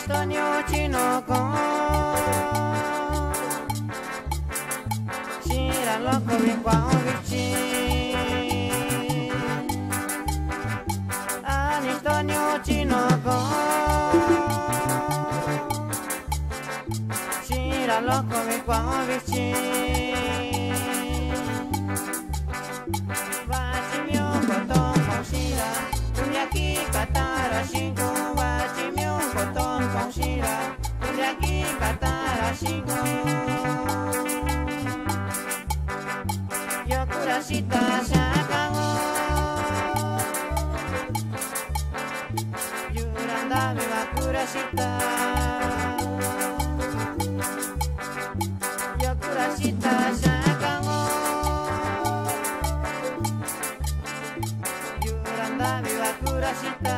人に落ちの子Sira loco vi qua vicini Ani sto ni oči no ko Sira loco vi qua vicini Vaci mio koton ko Sira Tunyaki katara shinko Vaci mio koton ko Sira Tunyaki katara shinko Yokurashita shakago Yurandame wa kurashita Yokurashita shakago Yurandame wa kurashita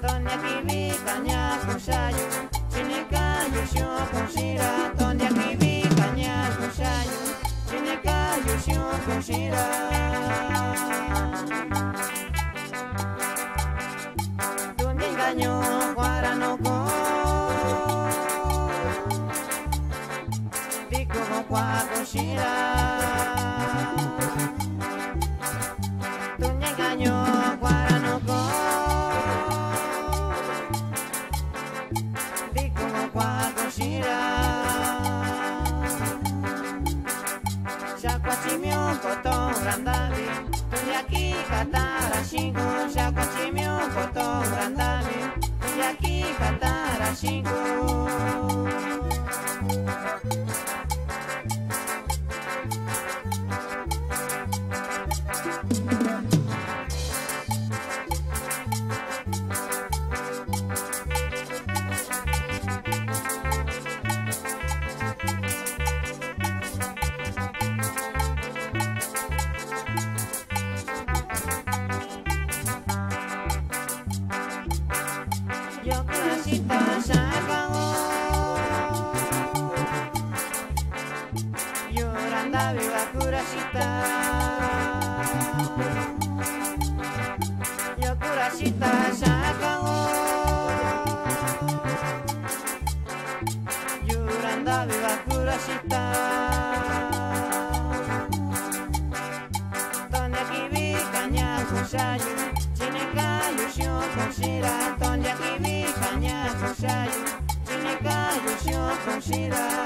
Tonya kibi kanya kushayu Chinika yusho kushira Tonya kibi Kushayu, Chinika yusho kushira Tuninga nyo kwara no ko Diko mo kwa kushira Tuninga nyo kwara no ko Diko mo kwa kushira Shakwachimyo koto randabi Tuyaki katara shingo Shakwachimyo koto randabi Tuyaki katara shingo Yokurashita shakago Yorandabi wa kurashita Yokurashita shakago Yorandabi wa kurashita Tonya kibi kanya kushayu Chinika yusho kushira Tonya kibi Kushayu, Chinika yusho kushira